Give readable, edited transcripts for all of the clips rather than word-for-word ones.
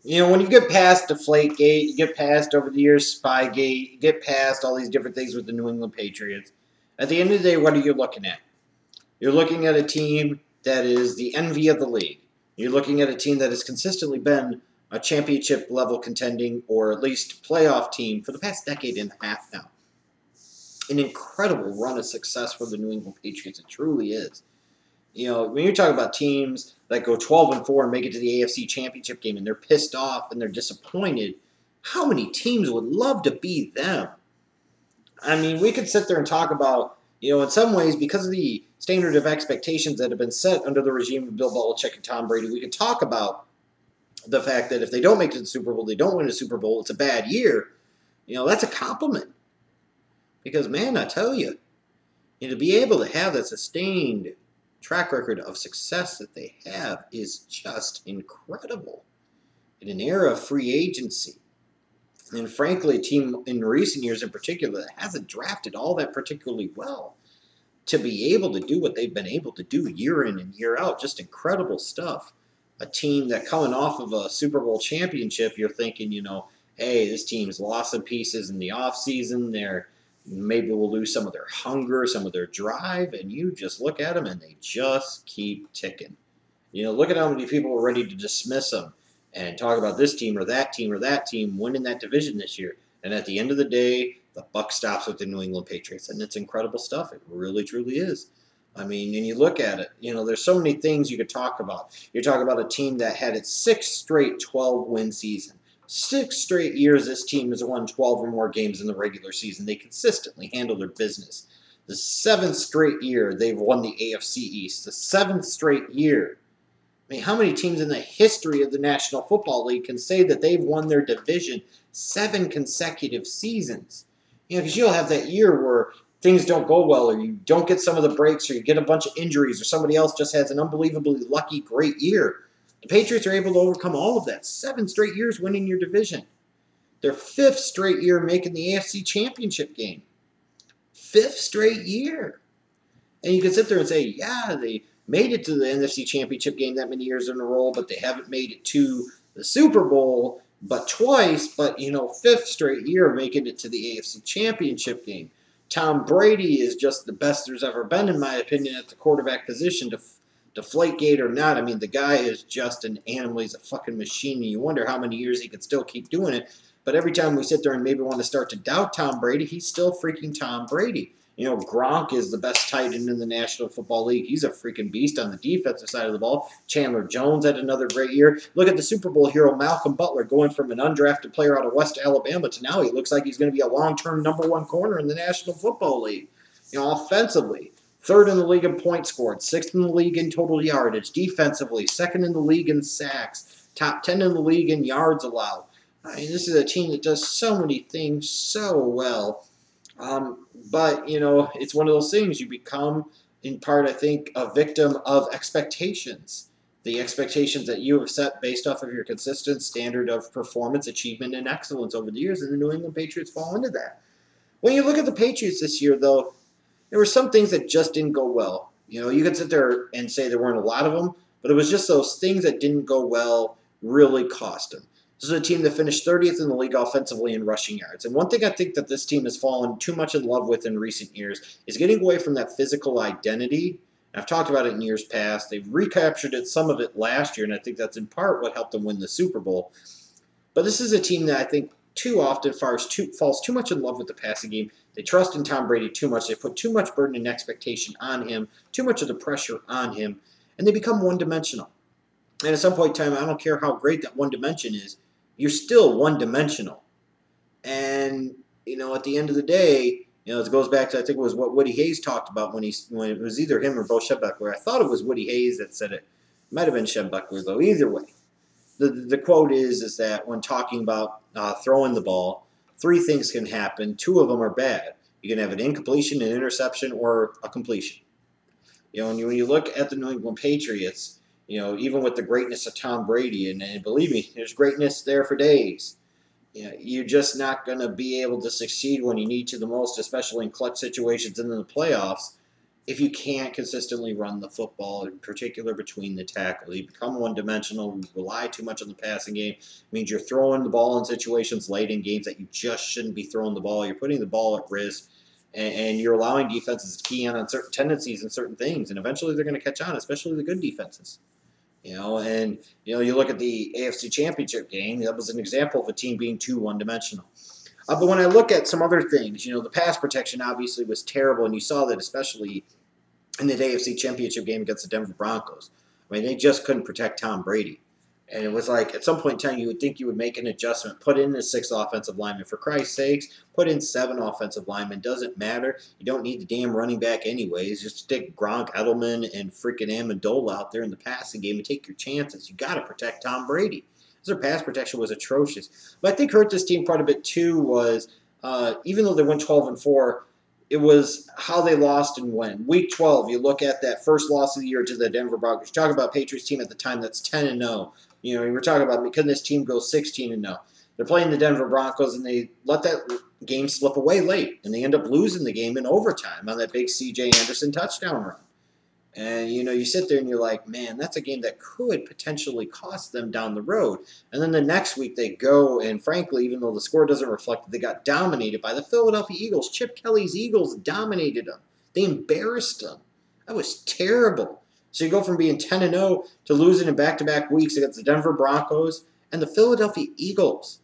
When you get past Deflategate, you get past over the years Spygate, you get past all these different things with the New England Patriots. At the end of the day, what are you looking at? You're looking at a team that is the envy of the league. You're looking at a team that has consistently been a championship level contending or at least playoff team for the past decade and a half now. An incredible run of success for the New England Patriots. It truly is. When you're talking about teams that go 12-4 and make it to the AFC Championship game and they're pissed off and they're disappointed, how many teams would love to be them? I mean, we could sit there and talk about, in some ways, because of the standard of expectations that have been set under the regime of Bill Belichick and Tom Brady, we could talk about the fact that if they don't make it to the Super Bowl, they don't win a Super Bowl, it's a bad year. That's a compliment. Because, man, I tell you, to be able to have that sustained track record of success that they have is just incredible. In an era of free agency, and frankly, a team in recent years in particular that hasn't drafted all that particularly well, to be able to do what they've been able to do year in and year out, just incredible stuff. A team that coming off of a Super Bowl championship, you're thinking, hey, this team's lost some pieces in the offseason. Maybe we'll lose some of their hunger, some of their drive, and you just look at them and they just keep ticking. Look at how many people were ready to dismiss them and talk about this team or that team or that team winning that division this year. And at the end of the day, the buck stops with the New England Patriots, and it's incredible stuff. It really, truly is. I mean, and you look at it, there's so many things you could talk about. You're talking about a team that had its sixth straight 12-win season. 6 straight years this team has won 12 or more games in the regular season. They consistently handle their business. The 7th straight year they've won the AFC East. The 7th straight year. I mean, how many teams in the history of the National Football League can say that they've won their division 7 consecutive seasons? Because you'll have that year where things don't go well, or you don't get some of the breaks, or you get a bunch of injuries, or somebody else just has an unbelievably lucky, great year. The Patriots are able to overcome all of that. 7 straight years winning your division. Their 5th straight year making the AFC Championship game. 5th straight year. And you can sit there and say, yeah, they made it to the NFC Championship game that many years in a row, but they haven't made it to the Super Bowl but twice. But, 5th straight year making it to the AFC Championship game. Tom Brady is just the best there's ever been, in my opinion, at the quarterback position. Deflategate or not, I mean, the guy is just an animal. He's a fucking machine, and you wonder how many years he could still keep doing it. But every time we sit there and maybe want to start to doubt Tom Brady, he's still freaking Tom Brady. Gronk is the best tight end in the National Football League. He's a freaking beast on the defensive side of the ball. Chandler Jones had another great year. Look at the Super Bowl hero Malcolm Butler going from an undrafted player out of West Alabama to now he looks like he's going to be a long-term #1 corner in the National Football League. Offensively, 3rd in the league in points scored, 6th in the league in total yardage. Defensively, 2nd in the league in sacks, top 10 in the league in yards allowed. I mean, this is a team that does so many things so well. But, it's one of those things. You become, in part, I think, a victim of expectations. The expectations that you have set based off of your consistent standard of performance, achievement, and excellence over the years, and the New England Patriots fall into that. When you look at the Patriots this year, though, there were some things that just didn't go well. You could sit there and say there weren't a lot of them, but it was just those things that didn't go well really cost them. This is a team that finished 30th in the league offensively in rushing yards. And one thing I think that this team has fallen too much in love with in recent years is getting away from that physical identity. I've talked about it in years past. They've recaptured some of it last year, and I think that's in part what helped them win the Super Bowl. But this is a team that I think too often falls too much in love with the passing game. They trust in Tom Brady too much. They put too much burden and expectation on him, too much of the pressure on him, and they become one-dimensional. And at some point in time, I don't care how great that one dimension is, you're still one-dimensional. And, at the end of the day, it goes back to, I think it was what Woody Hayes talked about when it was either him or Bo Schembechler. I thought it was Woody Hayes that said it. It might have been Schembechler, though. Either way, the quote is that when talking about throwing the ball, 3 things can happen. 2 of them are bad. You can have an incompletion, an interception, or a completion. And when you look at the New England Patriots, even with the greatness of Tom Brady, and believe me, there's greatness there for days. You're just not going to be able to succeed when you need to the most, especially in clutch situations and in the playoffs, if you can't consistently run the football, in particular between the tackles. You become one-dimensional, you rely too much on the passing game. It means you're throwing the ball in situations late in games that you just shouldn't be throwing the ball. You're putting the ball at risk, and you're allowing defenses to key in on certain tendencies and certain things, and eventually they're going to catch on, especially the good defenses. And you look at the AFC Championship game, that was an example of a team being too one-dimensional. But when I look at some other things, the pass protection obviously was terrible, and you saw that especially in the AFC Championship game against the Denver Broncos. I mean, they just couldn't protect Tom Brady. And it was like, at some point in time, you would think you would make an adjustment, put in the 6 offensive linemen. For Christ's sakes, put in 7 offensive linemen. Doesn't matter. You don't need the damn running back anyways. Just stick Gronk, Edelman, and freaking Amendola out there in the passing game and take your chances. You got to protect Tom Brady. Their pass protection was atrocious. But I think hurt this team quite a bit too was, even though they went 12-4, it was how they lost and when. Week 12, you look at that first loss of the year to the Denver Broncos. You talk about Patriots team at the time that's 10-0. You were talking about, can this team go 16-0? They're playing the Denver Broncos, and they let that game slip away late, and they end up losing the game in overtime on that big C.J. Anderson touchdown run. And, you sit there and you're like, man, that's a game that could potentially cost them down the road. And then the next week they go, and frankly, even though the score doesn't reflect it, they got dominated by the Philadelphia Eagles. Chip Kelly's Eagles dominated them. They embarrassed them. That was terrible. So you go from being 10-0 to losing in back-to-back weeks against the Denver Broncos and the Philadelphia Eagles.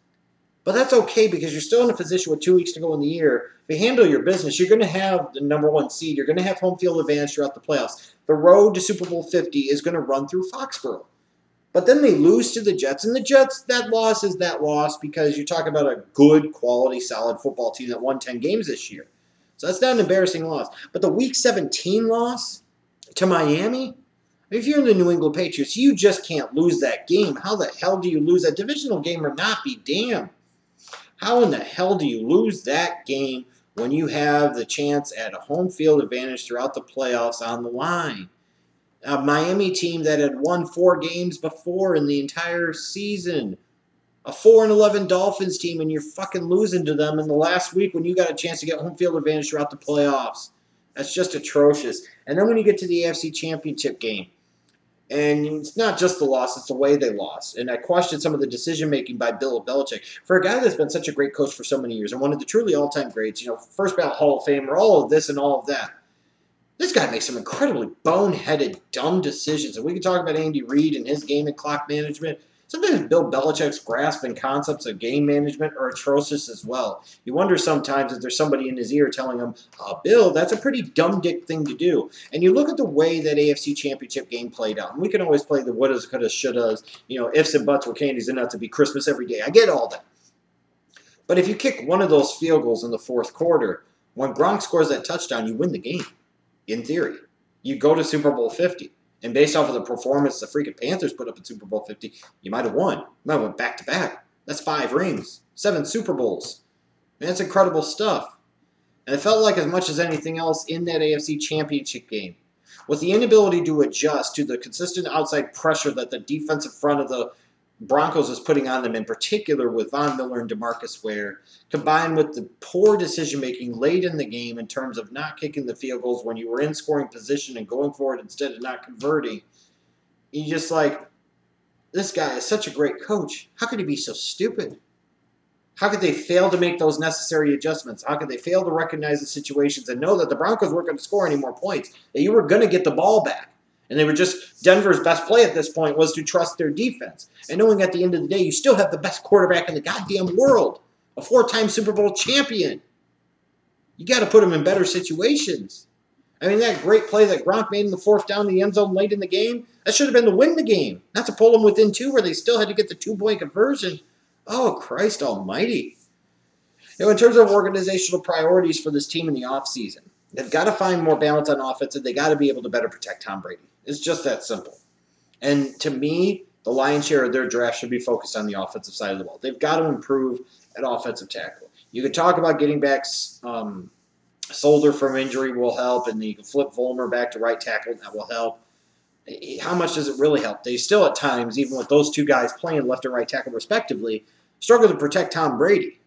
But that's okay because you're still in a position with 2 weeks to go in the year. If you handle your business, you're going to have the number 1 seed. You're going to have home field advantage throughout the playoffs. The road to Super Bowl 50 is going to run through Foxborough. But then they lose to the Jets. And the Jets, that loss is that loss because you're talking about a good, quality, solid football team that won 10 games this year. So that's not an embarrassing loss. But the Week 17 loss to Miami, if you're in the New England Patriots, you just can't lose that game. How the hell do you lose that divisional game or not be damned? How in the hell do you lose that game when you have the chance at a home field advantage throughout the playoffs on the line? A Miami team that had won 4 games before in the entire season. A 4-11 Dolphins team, and you're fucking losing to them in the last week when you got a chance to get home field advantage throughout the playoffs. That's just atrocious. And then when you get to the AFC Championship game, and it's not just the loss, it's the way they lost. And I questioned some of the decision-making by Bill Belichick. For a guy that's been such a great coach for so many years and one of the truly all-time greats, first ballot Hall of Famer, all of this and all of that, this guy makes some incredibly boneheaded, dumb decisions. And we can talk about Andy Reid and his game and clock management. Sometimes Bill Belichick's grasp and concepts of game management are atrocious as well. You wonder sometimes if there's somebody in his ear telling him, Bill, that's a pretty dumb dick thing to do. And you look at the way that AFC Championship game played out. And we can always play the wouldas, couldas, shouldas, ifs and buts were candies and nuts. It'd be Christmas every day. I get all that. But if you kick one of those field goals in the fourth quarter, when Gronk scores that touchdown, you win the game, in theory. You go to Super Bowl 50. And based off of the performance the freaking Panthers put up in Super Bowl 50, you might have won. You might have went back-to-back. That's 5 rings, 7 Super Bowls. Man, that's incredible stuff. And it felt like as much as anything else in that AFC Championship game, with the inability to adjust to the consistent outside pressure that the defensive front of the Broncos was putting on them, in particular with Von Miller and DeMarcus Ware, combined with the poor decision-making late in the game in terms of not kicking the field goals when you were in scoring position and going for it instead of not converting, you just like, this guy is such a great coach. How could he be so stupid? How could they fail to make those necessary adjustments? How could they fail to recognize the situations and know that the Broncos weren't going to score any more points, that you were going to get the ball back? And they were just, Denver's best play at this point was to trust their defense. And knowing at the end of the day, you still have the best quarterback in the goddamn world. A 4-time Super Bowl champion. You got to put him in better situations. I mean, that great play that Gronk made in the 4th down in the end zone late in the game, that should have been to win the game. Not to pull them within 2 where they still had to get the 2-point conversion. Oh, Christ almighty. In terms of organizational priorities for this team in the offseason, they've got to find more balance on offense, and they got to be able to better protect Tom Brady. It's just that simple. And to me, the lion's share of their draft should be focused on the offensive side of the ball. They've got to improve at offensive tackle. You could talk about getting back Solder from injury will help, and you can flip Vollmer back to right tackle. That will help. How much does it really help? They still at times, even with those 2 guys playing left and right tackle respectively, struggle to protect Tom Brady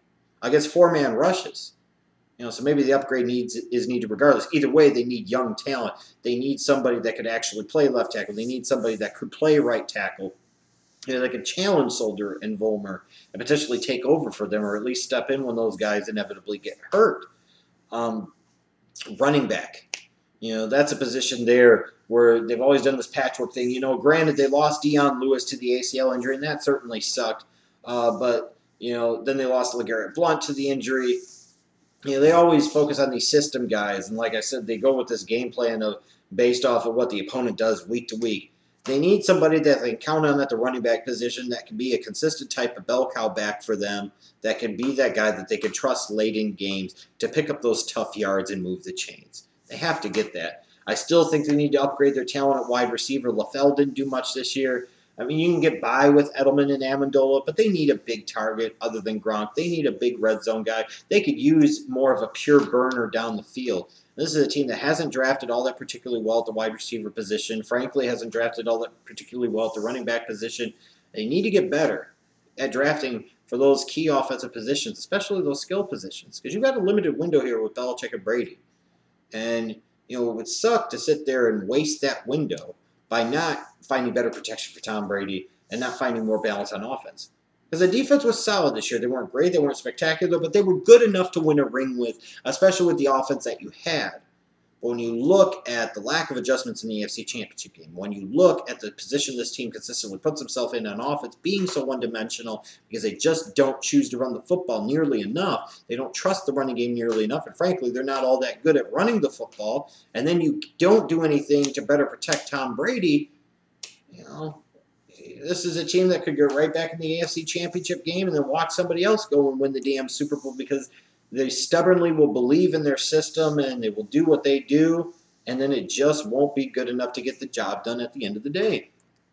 against 4-man rushes. So maybe the upgrade is needed regardless. Either way, they need young talent. They need somebody that could actually play left tackle. They need somebody that could play right tackle. That could challenge Soldier and Volmer and potentially take over for them, or at least step in when those guys inevitably get hurt. Um, Running back, that's a position there where they've always done this patchwork thing. Granted, they lost Dion Lewis to the ACL injury, and that certainly sucked. But then they lost LeGarrette Blount to the injury. They always focus on these system guys, and like I said, they go with this game plan of based off of what the opponent does week to week. They need somebody that they can count on at the running back position that can be a consistent type of bell cow back for them, that can be that guy that they can trust late in games to pick up those tough yards and move the chains. They have to get that. I still think they need to upgrade their talent at wide receiver. LaFell didn't do much this year. I mean, you can get by with Edelman and Amendola, but they need a big target other than Gronk. They need a big red zone guy. They could use more of a pure burner down the field. This is a team that hasn't drafted all that particularly well at the wide receiver position. Frankly, hasn't drafted all that particularly well at the running back position. They need to get better at drafting for those key offensive positions, especially those skill positions, because you've got a limited window here with Belichick and Brady. And, it would suck to sit there and waste that window by not finding better protection for Tom Brady and not finding more balance on offense. Because the defense was solid this year. They weren't great, they weren't spectacular, but they were good enough to win a ring with, especially with the offense that you had. But when you look at the lack of adjustments in the AFC Championship game, when you look at the position this team consistently puts themselves in on offense, being so one-dimensional because they just don't choose to run the football nearly enough, they don't trust the running game nearly enough, and frankly, they're not all that good at running the football, and then you don't do anything to better protect Tom Brady, this is a team that could go right back in the AFC Championship game and then watch somebody else go and win the damn Super Bowl because they stubbornly will believe in their system and they will do what they do, and then it just won't be good enough to get the job done at the end of the day.